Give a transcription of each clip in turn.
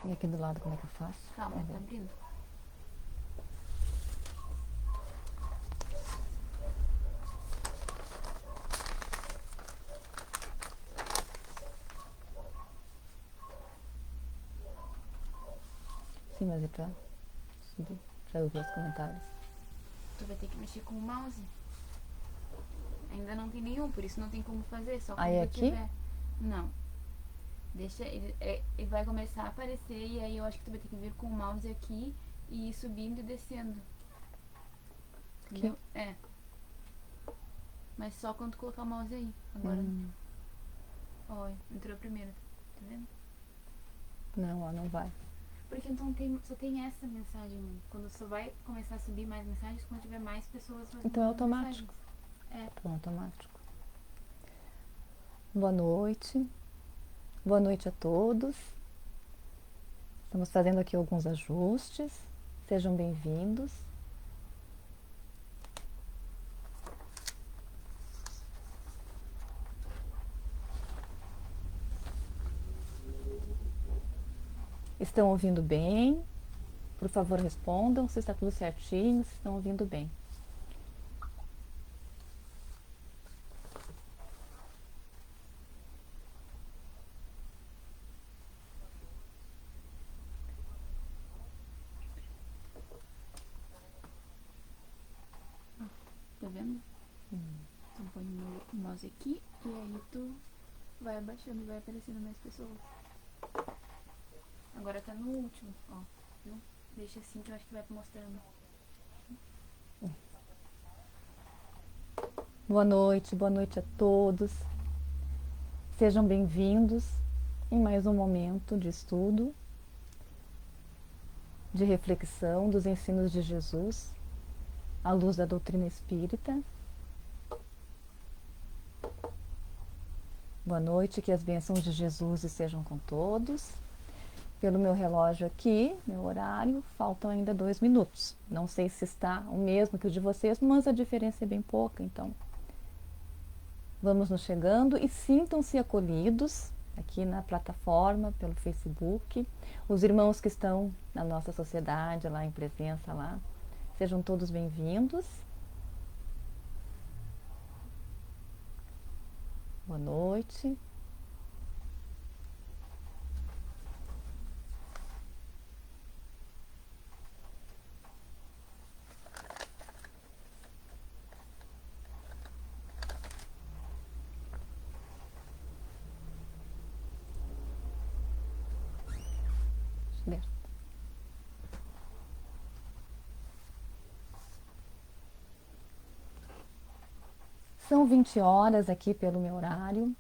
E aqui do lado como é que eu faço? Calma, tá abrindo. Sim, mas é pra subir, pra eu ver os comentários. Tu vai ter que mexer com o mouse. Ainda não tem nenhum, por isso não tem como fazer, só quando Aí tu aqui? tiver. Não. Deixa, ele vai começar a aparecer e aí eu acho que tu vai ter que vir com o mouse aqui e ir subindo e descendo. Entendeu? É. Mas só quando tu colocar o mouse aí. Agora. Ó, entrou primeiro. Tá vendo? Não, ó, não vai. Porque então só tem essa mensagem, mãe. Quando só vai começar a subir mais mensagens quando tiver mais pessoas fazendo Então é mensagens. automático. É. Então é automático. Boa noite. Boa noite a todos. Estamos fazendo aqui alguns ajustes. Sejam bem-vindos. Estão ouvindo bem? Por favor, respondam se está tudo certinho, se estão ouvindo bem. Tá vendo? Tu põe o mouse aqui e aí tu vai abaixando e vai aparecendo mais pessoas. Agora tá no último, ó. Viu? Deixa assim que eu acho que vai mostrando. Boa noite a todos. Sejam bem-vindos em mais um momento de estudo, de reflexão dos ensinos de Jesus, à luz da doutrina espírita. Boa noite, que as bênçãos de Jesus estejam com todos. Pelo meu relógio aqui, meu horário, faltam ainda 2 minutos. Não sei se está o mesmo que o de vocês, mas a diferença é bem pouca, então vamos nos chegando e sintam-se acolhidos aqui na plataforma, pelo Facebook. Os irmãos que estão na nossa sociedade, lá em presença, lá, sejam todos bem-vindos. Boa noite. São 20 horas aqui pelo meu horário.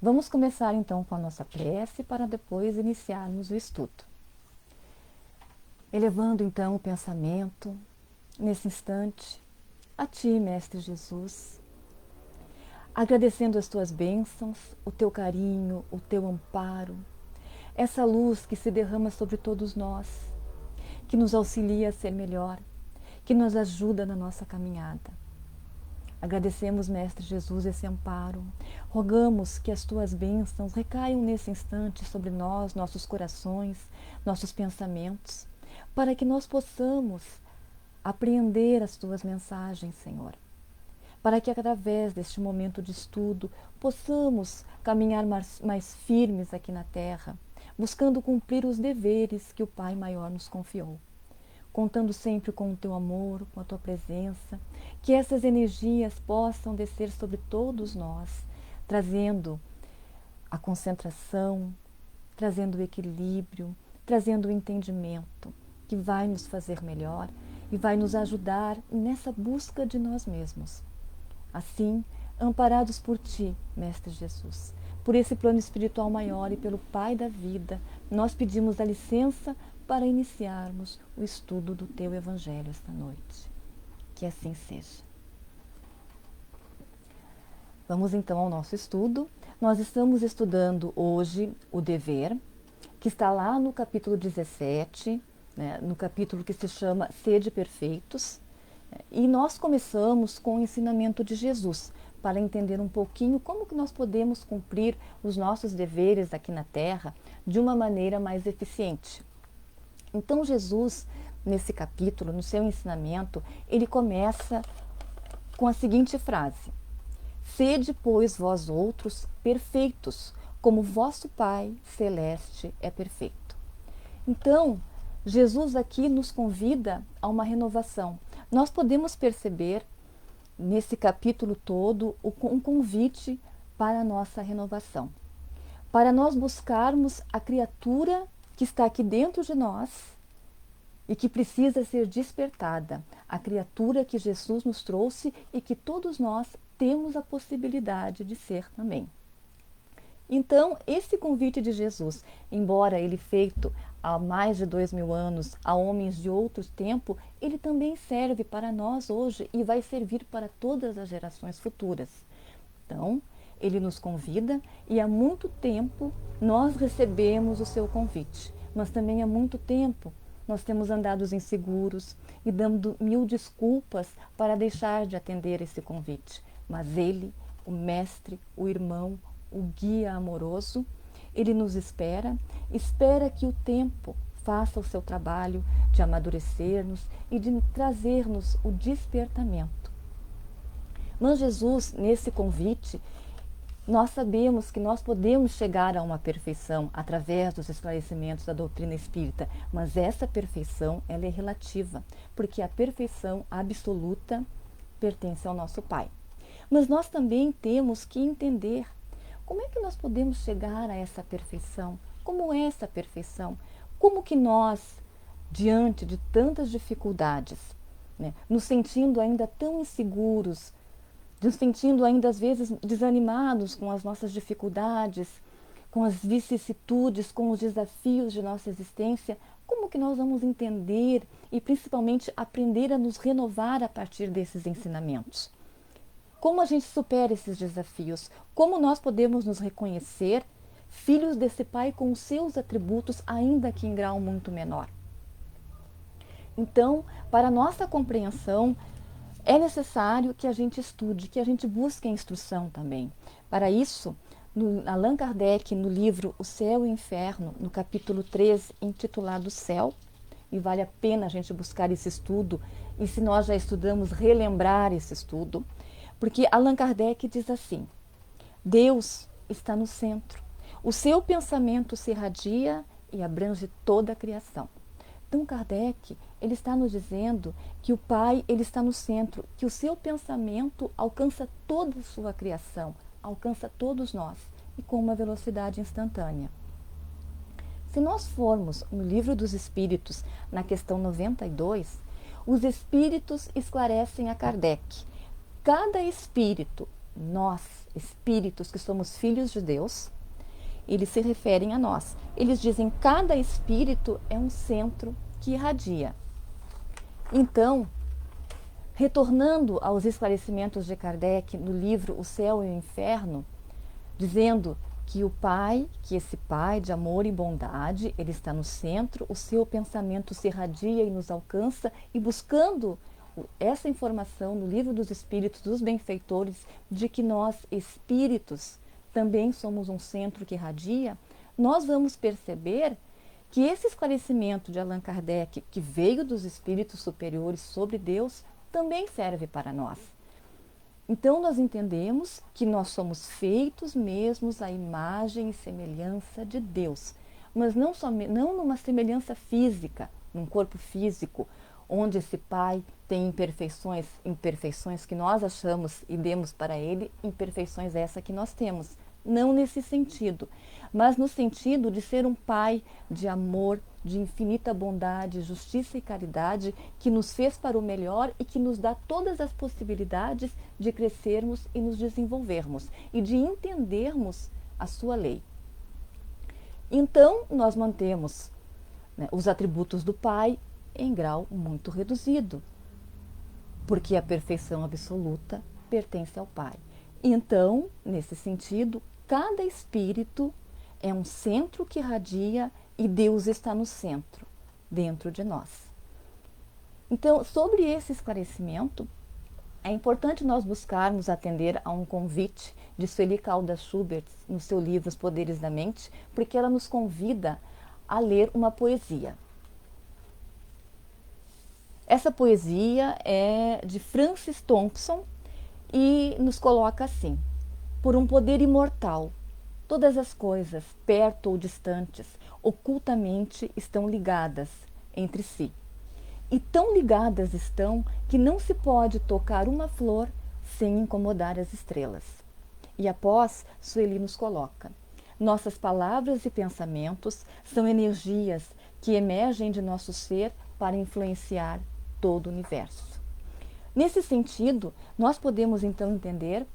Vamos começar então com a nossa prece para depois iniciarmos o estudo. Elevando então o pensamento, nesse instante, a Ti, Mestre Jesus, agradecendo as Tuas bênçãos, o Teu carinho, o Teu amparo, essa luz que se derrama sobre todos nós, que nos auxilia a ser melhor, que nos ajuda na nossa caminhada. Agradecemos, Mestre Jesus, esse amparo. Rogamos que as Tuas bênçãos recaiam nesse instante sobre nós, nossos corações, nossos pensamentos, para que nós possamos apreender as Tuas mensagens, Senhor. Para que através deste momento de estudo possamos caminhar mais firmes aqui na Terra, buscando cumprir os deveres que o Pai Maior nos confiou. Contando sempre com o Teu amor, com a Tua presença, que essas energias possam descer sobre todos nós, trazendo a concentração, trazendo o equilíbrio, trazendo o entendimento, que vai nos fazer melhor e vai nos ajudar nessa busca de nós mesmos. Assim, amparados por Ti, Mestre Jesus, por esse plano espiritual maior e pelo Pai da vida, nós pedimos a licença para iniciarmos o estudo do Teu Evangelho esta noite. Que assim seja. Vamos então ao nosso estudo. Nós estamos estudando hoje o dever, que está lá no capítulo 17, né, no capítulo que se chama Sede Perfeitos. E nós começamos com o ensinamento de Jesus, para entender um pouquinho como que nós podemos cumprir os nossos deveres aqui na Terra de uma maneira mais eficiente. Então Jesus, nesse capítulo, no seu ensinamento, ele começa com a seguinte frase: sede, pois, vós outros perfeitos, como vosso Pai Celeste é perfeito. Então, Jesus aqui nos convida a uma renovação. Nós podemos perceber, nesse capítulo todo, um convite para a nossa renovação. Para nós buscarmos a criatura que está aqui dentro de nós e que precisa ser despertada. A criatura que Jesus nos trouxe e que todos nós temos a possibilidade de ser também. Então, esse convite de Jesus, embora ele feito há mais de 2000 anos a homens de outro tempo, ele também serve para nós hoje e vai servir para todas as gerações futuras. Então, ele nos convida e há muito tempo nós recebemos o seu convite, mas também há muito tempo nós temos andado inseguros e dando mil desculpas para deixar de atender esse convite. Mas ele, o mestre, o irmão, o guia amoroso, ele nos espera que o tempo faça o seu trabalho de amadurecer-nos e de trazer-nos o despertamento. Mas Jesus, nesse convite, nós sabemos que nós podemos chegar a uma perfeição através dos esclarecimentos da doutrina espírita, mas essa perfeição ela é relativa, porque a perfeição absoluta pertence ao nosso Pai. Mas nós também temos que entender como é que nós podemos chegar a essa perfeição? Como é essa perfeição? Como que nós, diante de tantas dificuldades, nos sentindo ainda tão inseguros, nos sentindo ainda às vezes desanimados com as nossas dificuldades, com as vicissitudes, com os desafios de nossa existência, como que nós vamos entender e principalmente aprender a nos renovar a partir desses ensinamentos? Como a gente supera esses desafios? Como nós podemos nos reconhecer filhos desse Pai com os seus atributos, ainda que em grau muito menor? Então, para a nossa compreensão, é necessário que a gente estude, que a gente busque a instrução também. Para isso, Allan Kardec, no livro O Céu e o Inferno, no capítulo 3, intitulado Céu, e vale a pena a gente buscar esse estudo, e se nós já estudamos, relembrar esse estudo, porque Allan Kardec diz assim: Deus está no centro. O seu pensamento se irradia e abrange toda a criação. Então Kardec, ele está nos dizendo que o Pai, ele está no centro, que o seu pensamento alcança toda a sua criação, alcança todos nós, e com uma velocidade instantânea. Se nós formos no Livro dos Espíritos, na questão 92, os Espíritos esclarecem a Kardec. Cada espírito, nós, espíritos que somos filhos de Deus, eles se referem a nós. Eles dizem que cada espírito é um centro que irradia. Então, retornando aos esclarecimentos de Kardec no livro O Céu e o Inferno, dizendo que o Pai, que esse Pai de amor e bondade, ele está no centro, o seu pensamento se irradia e nos alcança, e buscando essa informação no Livro dos Espíritos, dos benfeitores, de que nós, espíritos, também somos um centro que irradia, nós vamos perceber que esse esclarecimento de Allan Kardec, que veio dos espíritos superiores sobre Deus, também serve para nós. Então nós entendemos que nós somos feitos mesmos à imagem e semelhança de Deus, mas não numa semelhança física, num corpo físico, onde esse Pai tem imperfeições que nós achamos e demos para Ele, imperfeições essa que nós temos. Não nesse sentido, mas no sentido de ser um Pai de amor, de infinita bondade, justiça e caridade, que nos fez para o melhor e que nos dá todas as possibilidades de crescermos e nos desenvolvermos e de entendermos a sua lei. Então, nós mantemos os atributos do Pai em grau muito reduzido, porque a perfeição absoluta pertence ao Pai. Então, nesse sentido, cada espírito é um centro que irradia e Deus está no centro, dentro de nós. Então, sobre esse esclarecimento, é importante nós buscarmos atender a um convite de Sueli Caldas Schubert no seu livro Os Poderes da Mente, porque ela nos convida a ler uma poesia. Essa poesia é de Francis Thompson e nos coloca assim: por um poder imortal, todas as coisas, perto ou distantes, ocultamente estão ligadas entre si. E tão ligadas estão que não se pode tocar uma flor sem incomodar as estrelas. E após, Sueli nos coloca: nossas palavras e pensamentos são energias que emergem de nosso ser para influenciar todo o universo. Nesse sentido, nós podemos então entender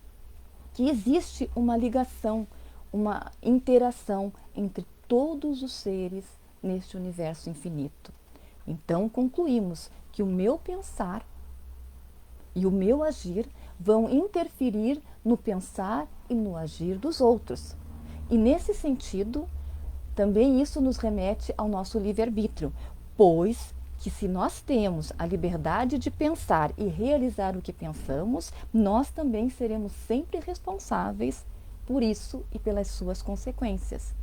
que existe uma ligação, uma interação entre todos os seres neste universo infinito. Então concluímos que o meu pensar e o meu agir vão interferir no pensar e no agir dos outros. E nesse sentido, também isso nos remete ao nosso livre-arbítrio, pois que se nós temos a liberdade de pensar e realizar o que pensamos, nós também seremos sempre responsáveis por isso e pelas suas consequências.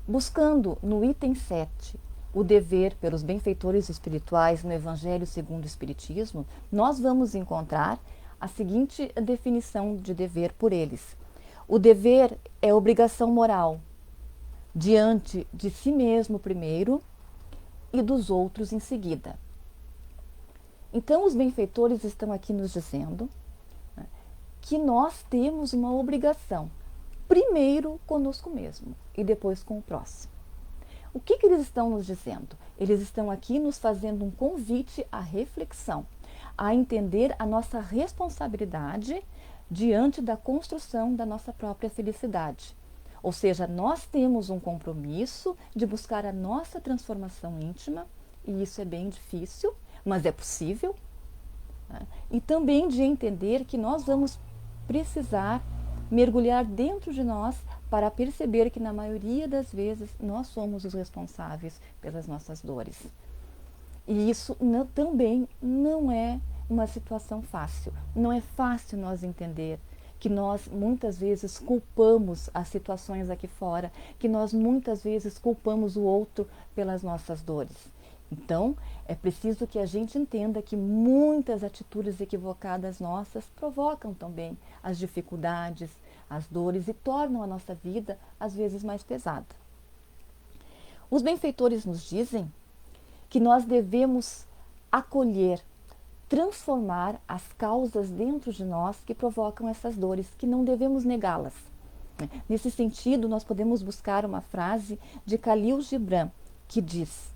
Buscando no item 7 o dever pelos benfeitores espirituais no Evangelho segundo o Espiritismo, nós vamos encontrar a seguinte definição de dever por eles: o dever é obrigação moral diante de si mesmo primeiro e dos outros em seguida. Então, os benfeitores estão aqui nos dizendo que nós temos uma obrigação, primeiro conosco mesmo e depois com o próximo. O que eles estão nos dizendo? Eles estão aqui nos fazendo um convite à reflexão, a entender a nossa responsabilidade diante da construção da nossa própria felicidade. Ou seja, nós temos um compromisso de buscar a nossa transformação íntima, e isso é bem difícil, mas é possível. Né? E também de entender que nós vamos precisar mergulhar dentro de nós para perceber que, na maioria das vezes, nós somos os responsáveis pelas nossas dores. E isso também não é uma situação fácil. Não é fácil nós entender que nós muitas vezes culpamos as situações aqui fora, que nós muitas vezes culpamos o outro pelas nossas dores. Então, é preciso que a gente entenda que muitas atitudes equivocadas nossas provocam também as dificuldades, as dores e tornam a nossa vida, às vezes, mais pesada. Os benfeitores nos dizem que nós devemos acolher, transformar as causas dentro de nós que provocam essas dores, que não devemos negá-las. Nesse sentido, nós podemos buscar uma frase de Khalil Gibran, que diz: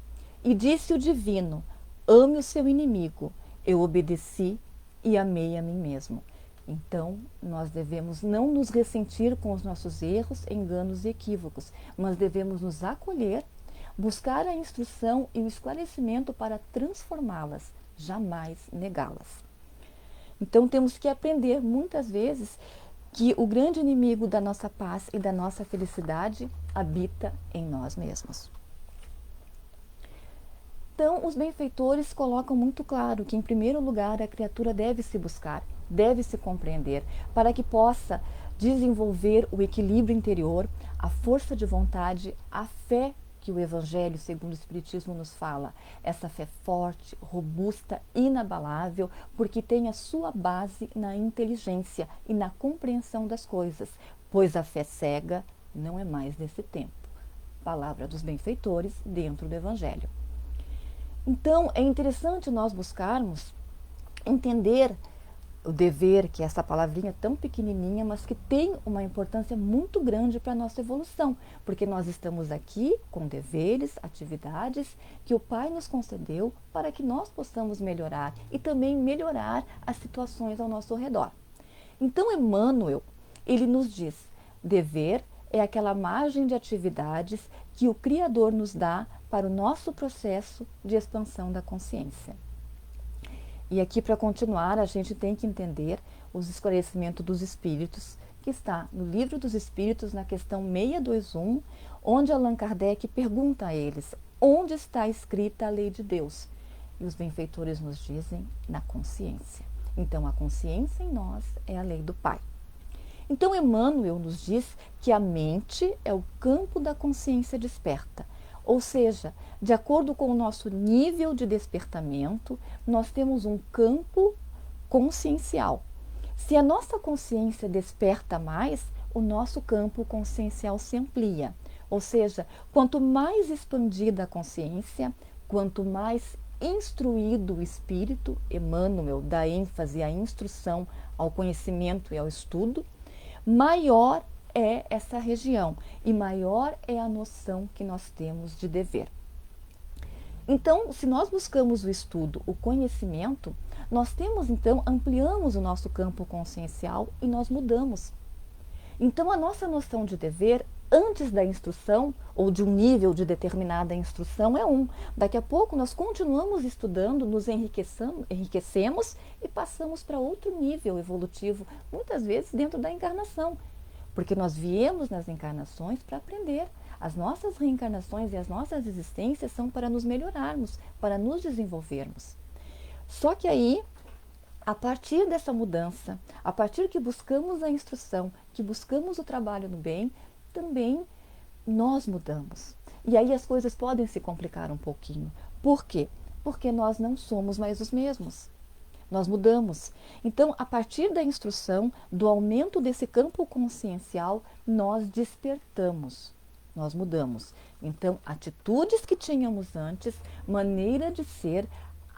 e disse o divino, ame o seu inimigo, eu obedeci e amei a mim mesmo. Então, nós devemos não nos ressentir com os nossos erros, enganos e equívocos, mas devemos nos acolher, buscar a instrução e o esclarecimento para transformá-las, jamais negá-las. Então, temos que aprender muitas vezes que o grande inimigo da nossa paz e da nossa felicidade habita em nós mesmos. Então, os benfeitores colocam muito claro que, em primeiro lugar, a criatura deve se buscar, deve se compreender, para que possa desenvolver o equilíbrio interior, a força de vontade, a fé que o Evangelho segundo o Espiritismo nos fala, essa fé forte, robusta, inabalável, porque tem a sua base na inteligência e na compreensão das coisas, pois a fé cega não é mais desse tempo. Palavra dos benfeitores dentro do Evangelho. Então, é interessante nós buscarmos entender o dever, que é essa palavrinha tão pequenininha, mas que tem uma importância muito grande para a nossa evolução, porque nós estamos aqui com deveres, atividades que o Pai nos concedeu para que nós possamos melhorar e também melhorar as situações ao nosso redor. Então, Emmanuel, ele nos diz, dever é aquela margem de atividades que o Criador nos dá para o nosso processo de expansão da consciência. E aqui, para continuar, a gente tem que entender os esclarecimentos dos Espíritos, que está no Livro dos Espíritos, na questão 621, onde Allan Kardec pergunta a eles, onde está escrita a lei de Deus? E os benfeitores nos dizem, na consciência. Então, a consciência em nós é a lei do Pai. Então, Emmanuel nos diz que a mente é o campo da consciência desperta, Ou seja, de acordo com o nosso nível de despertamento, nós temos um campo consciencial. Se a nossa consciência desperta mais, o nosso campo consciencial se amplia. Ou seja, quanto mais expandida a consciência, quanto mais instruído o espírito, Emmanuel dá ênfase à instrução, ao conhecimento e ao estudo, maior é essa região e maior é a noção que nós temos de dever. Então, se nós buscamos o estudo, o conhecimento, nós temos então, ampliamos o nosso campo consciencial e nós mudamos. Então, a nossa noção de dever, antes da instrução, ou de um nível de determinada instrução, é um. Daqui a pouco nós continuamos estudando, nos enriquecemos e passamos para outro nível evolutivo, muitas vezes dentro da encarnação. Porque nós viemos nas encarnações para aprender. As nossas reencarnações e as nossas existências são para nos melhorarmos, para nos desenvolvermos. Só que aí, a partir dessa mudança, a partir que buscamos a instrução, que buscamos o trabalho no bem, também nós mudamos. E aí as coisas podem se complicar um pouquinho. Por quê? Porque nós não somos mais os mesmos. Nós mudamos. Então, a partir da instrução, do aumento desse campo consciencial, nós despertamos, nós mudamos. Então, atitudes que tínhamos antes, maneira de ser,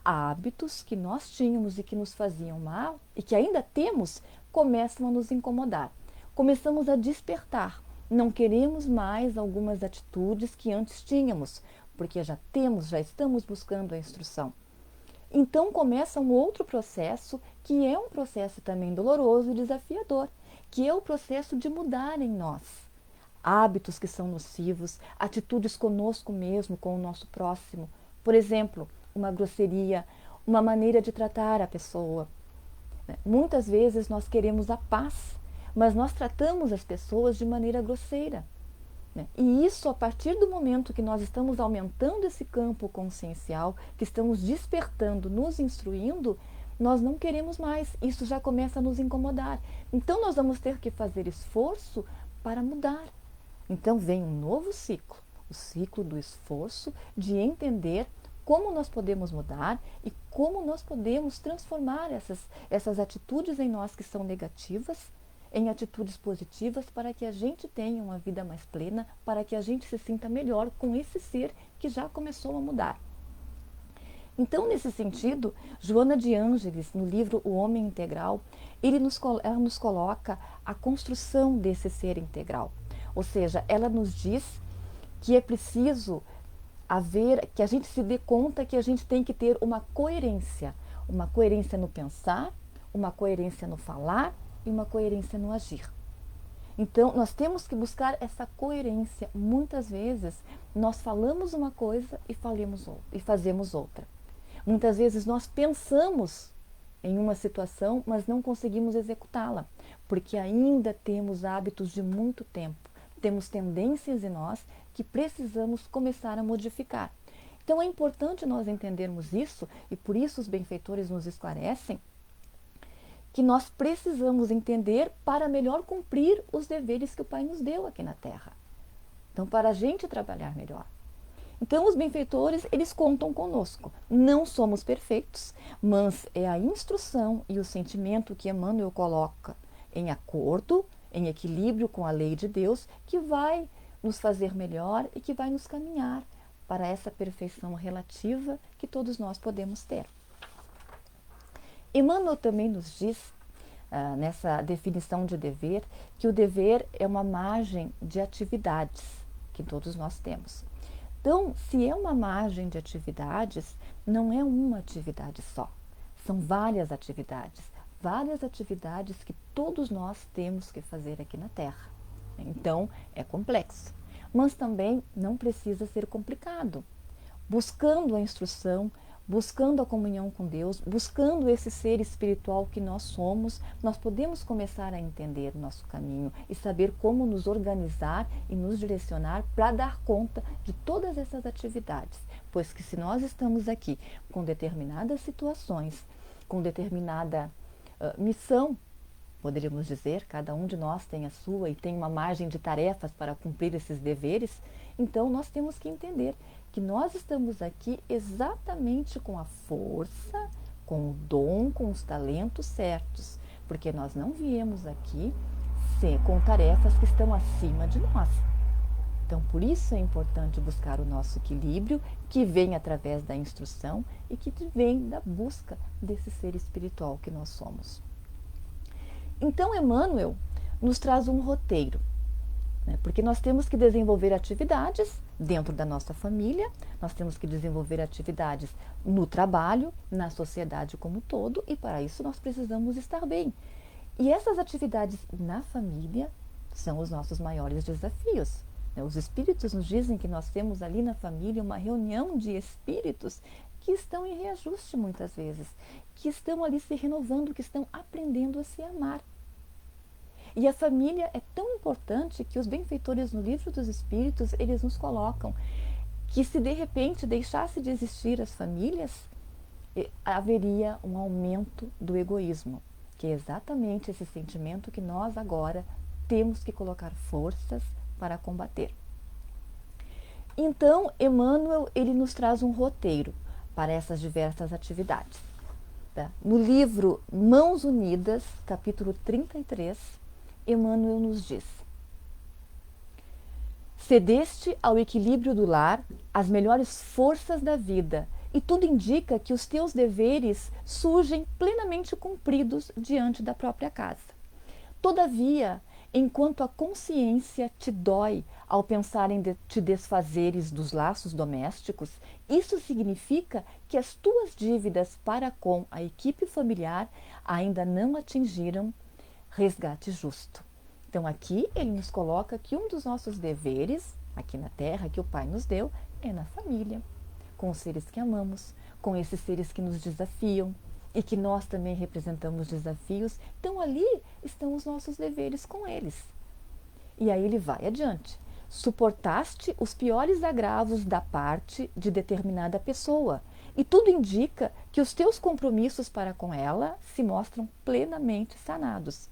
hábitos que nós tínhamos e que nos faziam mal e que ainda temos, começam a nos incomodar. Começamos a despertar. Não queremos mais algumas atitudes que antes tínhamos, porque já estamos buscando a instrução. Então começa um outro processo, que é um processo também doloroso e desafiador, que é o processo de mudar em nós hábitos que são nocivos, atitudes conosco mesmo, com o nosso próximo. Por exemplo, uma grosseria, uma maneira de tratar a pessoa. Muitas vezes nós queremos a paz, mas nós tratamos as pessoas de maneira grosseira. E isso, a partir do momento que nós estamos aumentando esse campo consciencial, que estamos despertando, nos instruindo, nós não queremos mais. Isso já começa a nos incomodar. Então, nós vamos ter que fazer esforço para mudar. Então, vem um novo ciclo, o ciclo do esforço de entender como nós podemos mudar e como nós podemos transformar essas atitudes em nós que são negativas em atitudes positivas, para que a gente tenha uma vida mais plena, para que a gente se sinta melhor com esse ser que já começou a mudar. Então, nesse sentido, Joana de Ângeles, no livro O Homem Integral, ela nos coloca a construção desse ser integral. Ou seja, ela nos diz que é preciso que a gente se dê conta que a gente tem que ter uma coerência no pensar, uma coerência no falar, e uma coerência no agir. Então, nós temos que buscar essa coerência. Muitas vezes, nós falamos uma coisa e fazemos outra. Muitas vezes, nós pensamos em uma situação, mas não conseguimos executá-la, porque ainda temos hábitos de muito tempo, temos tendências em nós que precisamos começar a modificar. Então, é importante nós entendermos isso, e por isso os benfeitores nos esclarecem que nós precisamos entender para melhor cumprir os deveres que o Pai nos deu aqui na Terra. Então, para a gente trabalhar melhor. Então, os benfeitores, eles contam conosco. Não somos perfeitos, mas é a instrução e o sentimento que Emmanuel coloca em acordo, em equilíbrio com a lei de Deus, que vai nos fazer melhor e que vai nos caminhar para essa perfeição relativa que todos nós podemos ter. Emmanuel também nos diz, nessa definição de dever, que o dever é uma margem de atividades que todos nós temos. Então, se é uma margem de atividades, não é uma atividade só. São várias atividades que todos nós temos que fazer aqui na Terra. Então, é complexo. Mas também não precisa ser complicado. Buscando a instrução, buscando a comunhão com Deus, buscando esse ser espiritual que nós somos, nós podemos começar a entender o nosso caminho e saber como nos organizar e nos direcionar para dar conta de todas essas atividades. Pois que se nós estamos aqui com determinadas situações, com determinada missão, poderíamos dizer, cada um de nós tem a sua e tem uma margem de tarefas para cumprir esses deveres, Então, nós temos que entender que nós estamos aqui exatamente com a força, com o dom, com os talentos certos, porque nós não viemos aqui com tarefas que estão acima de nós. Então, por isso é importante buscar o nosso equilíbrio, que vem através da instrução e que vem da busca desse ser espiritual que nós somos. Então, Emmanuel nos traz um roteiro, né? Porque nós temos que desenvolver atividades dentro da nossa família, nós temos que desenvolver atividades no trabalho, na sociedade como um todo, e para isso nós precisamos estar bem. E essas atividades na família são os nossos maiores desafios. Os espíritos nos dizem que nós temos ali na família uma reunião de espíritos que estão em reajuste muitas vezes, que estão ali se renovando, que estão aprendendo a se amar. E a família é tão importante que os benfeitores no Livro dos Espíritos, eles nos colocam que se de repente deixasse de existir as famílias, haveria um aumento do egoísmo, que é exatamente esse sentimento que nós agora temos que colocar forças para combater. Então, Emmanuel, ele nos traz um roteiro para essas diversas atividades. Tá? No livro Mãos Unidas, capítulo 33, Emmanuel nos diz: cedeste ao equilíbrio do lar as melhores forças da vida, e tudo indica que os teus deveres surgem plenamente cumpridos diante da própria casa. Todavia, enquanto a consciência te dói ao pensar em te desfazeres dos laços domésticos, isso significa que as tuas dívidas para com a equipe familiar ainda não atingiram resgate justo. Então aqui ele nos coloca que um dos nossos deveres aqui na Terra que o Pai nos deu é na família, com os seres que amamos, com esses seres que nos desafiam e que nós também representamos desafios. Então ali estão os nossos deveres com eles. E aí ele vai adiante. Suportaste os piores agravos da parte de determinada pessoa, e tudo indica que os teus compromissos para com ela se mostram plenamente sanados.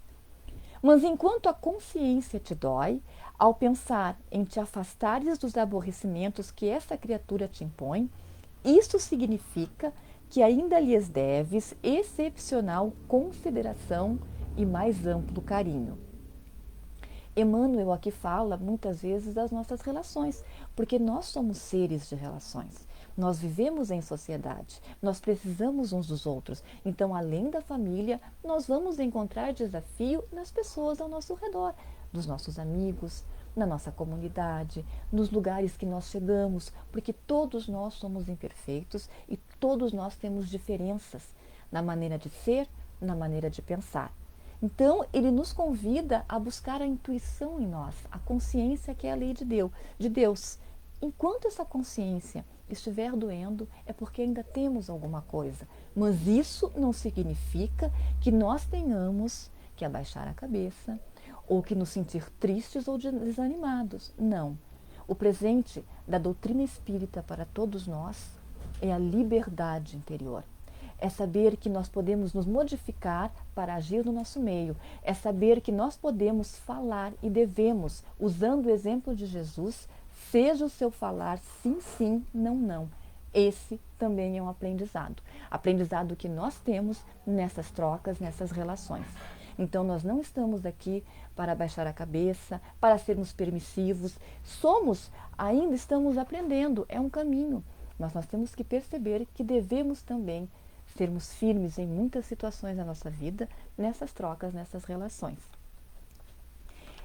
Mas enquanto a consciência te dói, ao pensar em te afastares dos aborrecimentos que essa criatura te impõe, isso significa que ainda lhes deves excepcional consideração e mais amplo carinho. Emmanuel aqui fala muitas vezes das nossas relações, porque nós somos seres de relações. Nós vivemos em sociedade, nós precisamos uns dos outros. Então, além da família, nós vamos encontrar desafio nas pessoas ao nosso redor, dos nossos amigos, na nossa comunidade, nos lugares que nós chegamos, porque todos nós somos imperfeitos e todos nós temos diferenças na maneira de ser, na maneira de pensar. Então, ele nos convida a buscar a intuição em nós, a consciência que é a lei de Deus. Enquanto essa consciência estiver doendo, é porque ainda temos alguma coisa. Mas isso não significa que nós tenhamos que abaixar a cabeça, ou que nos sentir tristes ou desanimados. Não. O presente da doutrina espírita para todos nós é a liberdade interior. É saber que nós podemos nos modificar para agir no nosso meio. É saber que nós podemos falar e devemos, usando o exemplo de Jesus, seja o seu falar sim, sim, não, não. Esse também é um aprendizado. Aprendizado que nós temos nessas trocas, nessas relações. Então, nós não estamos aqui para baixar a cabeça, para sermos permissivos. Ainda estamos aprendendo, é um caminho. Mas nós temos que perceber que devemos também sermos firmes em muitas situações da nossa vida, nessas trocas, nessas relações.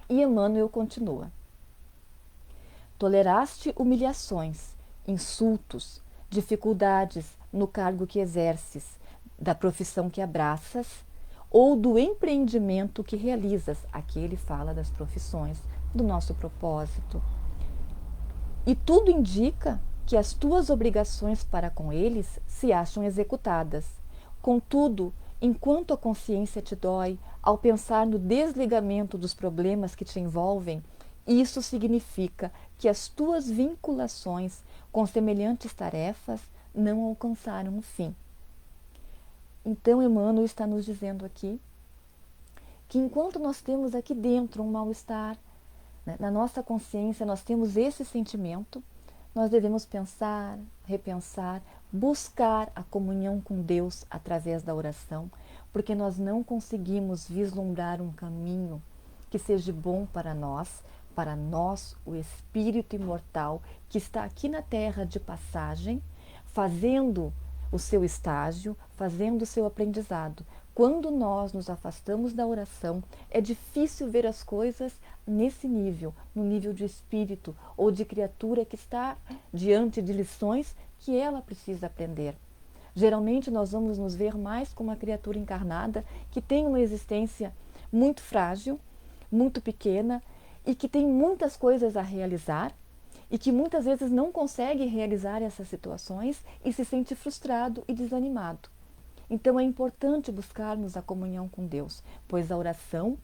E Emmanuel continua: toleraste humilhações, insultos, dificuldades no cargo que exerces, da profissão que abraças, ou do empreendimento que realizas. Aqui ele fala das profissões, do nosso propósito. E tudo indica que as tuas obrigações para com eles se acham executadas. Contudo, enquanto a consciência te dói, ao pensar no desligamento dos problemas que te envolvem, isso significa que as tuas vinculações com semelhantes tarefas não alcançaram o fim. Então, Emmanuel está nos dizendo aqui que enquanto nós temos aqui dentro um mal-estar, né? Na nossa consciência nós temos esse sentimento, nós devemos pensar, repensar, buscar a comunhão com Deus através da oração, porque nós não conseguimos vislumbrar um caminho que seja bom para nós, o espírito imortal que está aqui na terra de passagem, fazendo o seu estágio, fazendo o seu aprendizado. Quando nós nos afastamos da oração, é difícil ver as coisas nesse nível, no nível de espírito ou de criatura que está diante de lições que ela precisa aprender. Geralmente nós vamos nos ver mais como uma criatura encarnada que tem uma existência muito frágil, muito pequena e que tem muitas coisas a realizar e que muitas vezes não consegue realizar essas situações e se sente frustrado e desanimado. Então é importante buscarmos a comunhão com Deus, pois a oração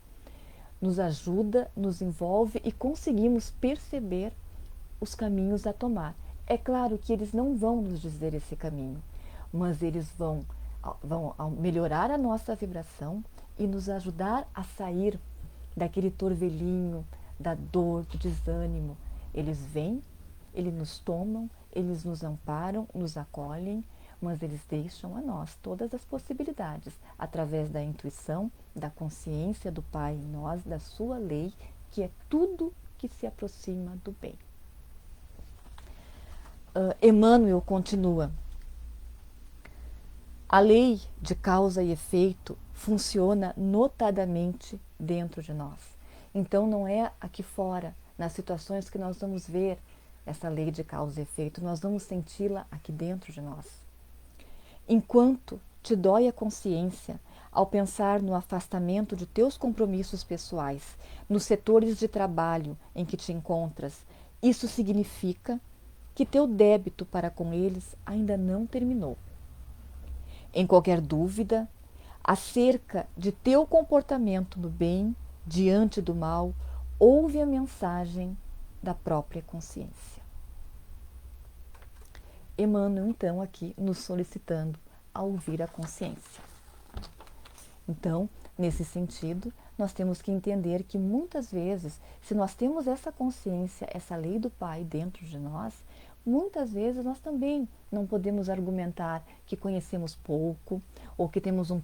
nos ajuda, nos envolve e conseguimos perceber os caminhos a tomar. É claro que eles não vão nos dizer esse caminho, mas eles vão melhorar a nossa vibração e nos ajudar a sair daquele torvelinho, da dor, do desânimo. Eles vêm, eles nos tomam, eles nos amparam, nos acolhem, mas eles deixam a nós todas as possibilidades, através da intuição, da consciência do Pai em nós, da sua lei, que é tudo que se aproxima do bem. Emmanuel continua. A lei de causa e efeito funciona notadamente dentro de nós. Então não é aqui fora, nas situações que nós vamos ver essa lei de causa e efeito, nós vamos senti-la aqui dentro de nós. Enquanto te dói a consciência ao pensar no afastamento de teus compromissos pessoais, nos setores de trabalho em que te encontras, isso significa que teu débito para com eles ainda não terminou. Em qualquer dúvida acerca de teu comportamento no bem diante do mal, ouve a mensagem da própria consciência. Emmanuel, então, aqui nos solicitando a ouvir a consciência. Então, nesse sentido, nós temos que entender que muitas vezes, se nós temos essa consciência, essa lei do Pai dentro de nós, muitas vezes nós também não podemos argumentar que conhecemos pouco ou que temos um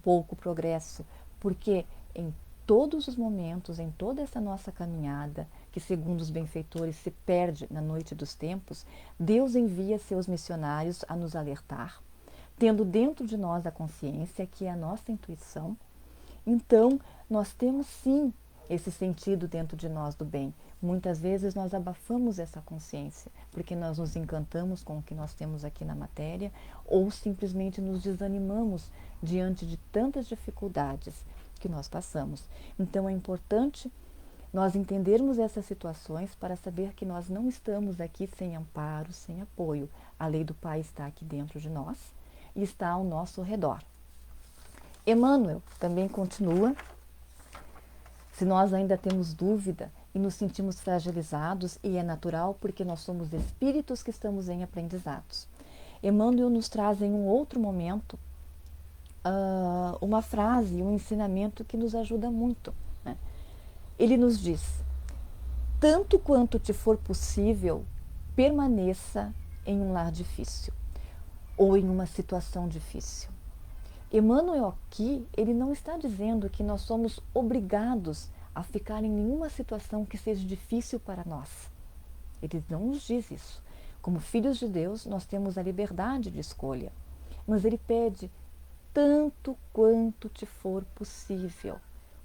pouco progresso, porque em todos os momentos, em toda essa nossa caminhada, que segundo os benfeitores se perde na noite dos tempos, Deus envia seus missionários a nos alertar, tendo dentro de nós a consciência, que é a nossa intuição. Então, nós temos sim esse sentido dentro de nós do bem. Muitas vezes nós abafamos essa consciência, porque nós nos encantamos com o que nós temos aqui na matéria, ou simplesmente nos desanimamos diante de tantas dificuldades que nós passamos. Então é importante nós entendermos essas situações para saber que nós não estamos aqui sem amparo, sem apoio. A lei do Pai está aqui dentro de nós e está ao nosso redor. Emmanuel também continua. Se nós ainda temos dúvida e nos sentimos fragilizados, e é natural porque nós somos espíritos que estamos em aprendizados. Emmanuel nos traz em um outro momento uma frase, um ensinamento que nos ajuda muito, né? Ele nos diz: tanto quanto te for possível, permaneça em um lar difícil ou em uma situação difícil. Emmanuel aqui, ele não está dizendo que nós somos obrigados a ficar em nenhuma situação que seja difícil para nós. Ele não nos diz isso. Como filhos de Deus, nós temos a liberdade de escolha. Mas ele pede tanto quanto te for possível,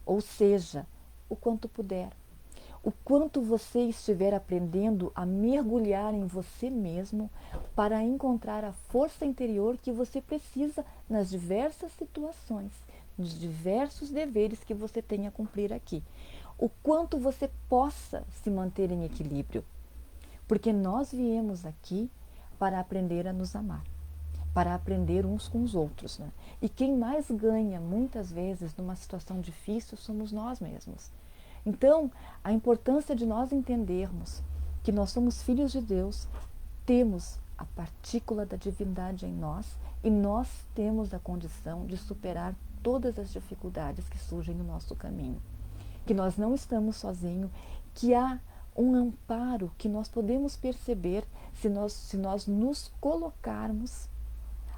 ou seja, o quanto puder. O quanto você estiver aprendendo a mergulhar em você mesmo para encontrar a força interior que você precisa nas diversas situações, nos diversos deveres que você tem a cumprir aqui. O quanto você possa se manter em equilíbrio. Porque nós viemos aqui para aprender a nos amar, para aprender uns com os outros, né? E quem mais ganha muitas vezes numa situação difícil somos nós mesmos. Então, a importância de nós entendermos que nós somos filhos de Deus, temos a partícula da divindade em nós e nós temos a condição de superar todas as dificuldades que surgem no nosso caminho. Que nós não estamos sozinhos, que há um amparo que nós podemos perceber se nós nos colocarmos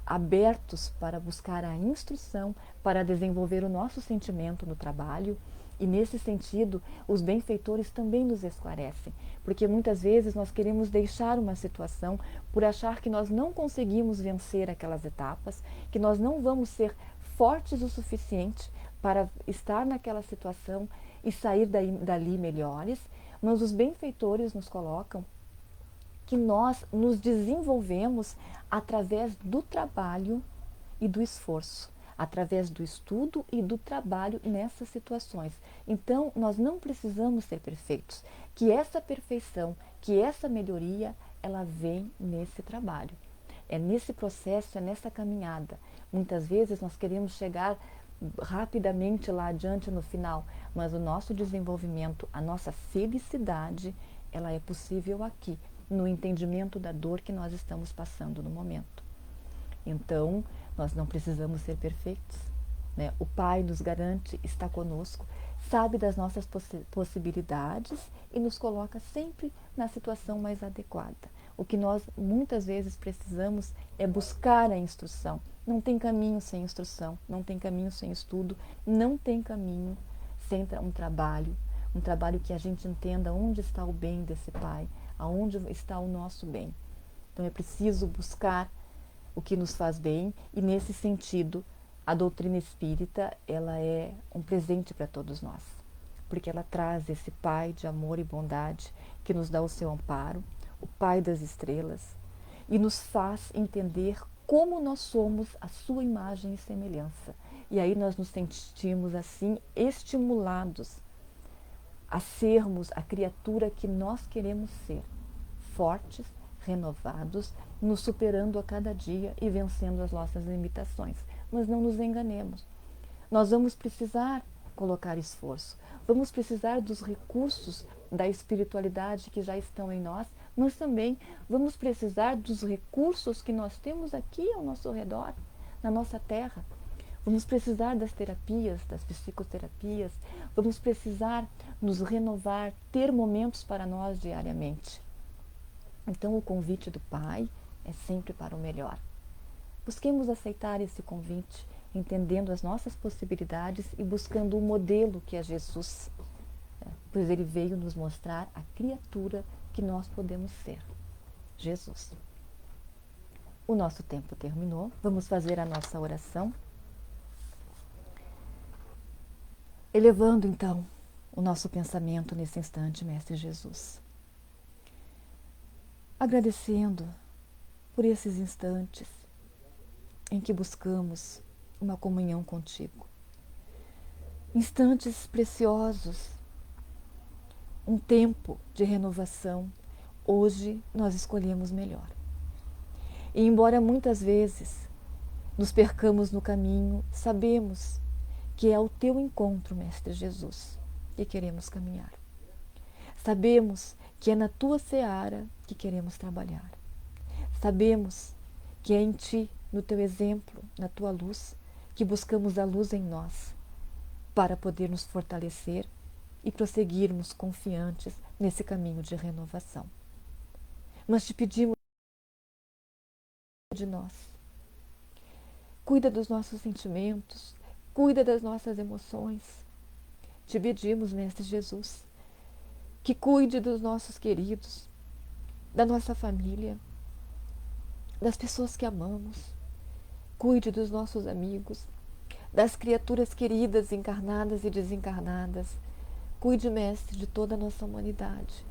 abertos para buscar a instrução, para desenvolver o nosso sentimento no trabalho. E nesse sentido, os benfeitores também nos esclarecem, porque muitas vezes nós queremos deixar uma situação por achar que nós não conseguimos vencer aquelas etapas, que nós não vamos ser fortes o suficiente para estar naquela situação e sair dali melhores, mas os benfeitores nos colocam que nós nos desenvolvemos através do trabalho e do esforço, através do estudo e do trabalho nessas situações. Então, nós não precisamos ser perfeitos, que essa perfeição, que essa melhoria, ela vem nesse trabalho. É nesse processo, é nessa caminhada. Muitas vezes nós queremos chegar rapidamente lá adiante no final, mas o nosso desenvolvimento, a nossa felicidade, ela é possível aqui, no entendimento da dor que nós estamos passando no momento. Então, nós não precisamos ser perfeitos, né? O Pai nos garante, está conosco, sabe das nossas possibilidades e nos coloca sempre na situação mais adequada. O que nós muitas vezes precisamos é buscar a instrução. Não tem caminho sem instrução, não tem caminho sem estudo, não tem caminho sem um trabalho que a gente entenda onde está o bem desse Pai, aonde está o nosso bem. Então é preciso buscar o que nos faz bem e nesse sentido a doutrina espírita ela é um presente para todos nós, porque ela traz esse Pai de amor e bondade que nos dá o seu amparo, o Pai das estrelas, e nos faz entender como nós somos a sua imagem e semelhança. E aí nós nos sentimos assim estimulados a sermos a criatura que nós queremos ser, fortes, renovados, nos superando a cada dia e vencendo as nossas limitações. Mas não nos enganemos. Nós vamos precisar colocar esforço, vamos precisar dos recursos da espiritualidade que já estão em nós, mas também vamos precisar dos recursos que nós temos aqui ao nosso redor, na nossa terra. Vamos precisar das terapias, das psicoterapias, vamos precisar nos renovar, ter momentos para nós diariamente. Então o convite do Pai é sempre para o melhor. Busquemos aceitar esse convite, entendendo as nossas possibilidades e buscando o modelo que é Jesus, pois ele veio nos mostrar a criatura que nós podemos ser, Jesus. O nosso tempo terminou, vamos fazer a nossa oração. Elevando então o nosso pensamento nesse instante, Mestre Jesus. Agradecendo por esses instantes em que buscamos uma comunhão contigo. Instantes preciosos, um tempo de renovação. Hoje nós escolhemos melhor. E embora muitas vezes nos percamos no caminho, sabemos que é ao teu encontro, Mestre Jesus, que queremos caminhar. Sabemos que é na tua seara que queremos trabalhar. Sabemos que é em ti, no teu exemplo, na tua luz, que buscamos a luz em nós, para poder nos fortalecer e prosseguirmos confiantes nesse caminho de renovação. Mas te pedimos de nós. Cuida dos nossos sentimentos, cuida das nossas emoções. Te pedimos, Mestre Jesus, que cuide dos nossos queridos, da nossa família, das pessoas que amamos. Cuide dos nossos amigos, das criaturas queridas, encarnadas e desencarnadas. Cuide, Mestre, de toda a nossa humanidade.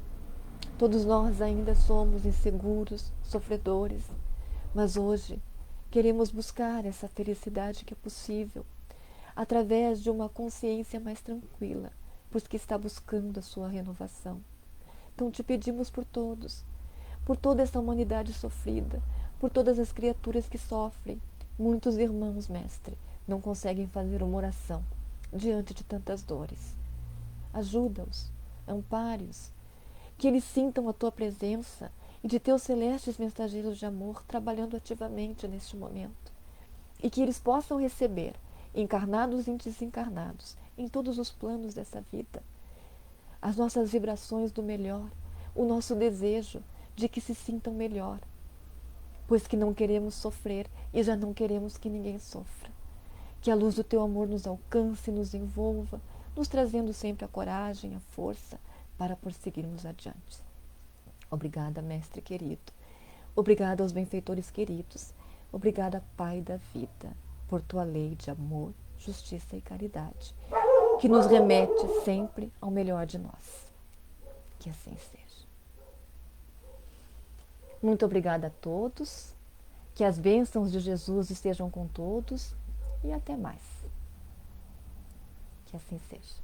Todos nós ainda somos inseguros, sofredores, mas hoje queremos buscar essa felicidade que é possível através de uma consciência mais tranquila, pois que está buscando a sua renovação. Então te pedimos por todos, por toda essa humanidade sofrida, por todas as criaturas que sofrem. Muitos irmãos, Mestre, não conseguem fazer uma oração diante de tantas dores. Ajuda-os, ampare-os, que eles sintam a tua presença e de teus celestes mensageiros de amor trabalhando ativamente neste momento. E que eles possam receber, encarnados e desencarnados, em todos os planos dessa vida, as nossas vibrações do melhor, o nosso desejo de que se sintam melhor, pois que não queremos sofrer e já não queremos que ninguém sofra. Que a luz do teu amor nos alcance, nos envolva, nos trazendo sempre a coragem, a força para prosseguirmos adiante. Obrigada, Mestre querido. Obrigada aos benfeitores queridos. Obrigada, Pai da vida, por tua lei de amor, justiça e caridade, que nos remete sempre ao melhor de nós. Que assim seja. Muito obrigada a todos. Que as bênçãos de Jesus estejam com todos e até mais. Que assim seja.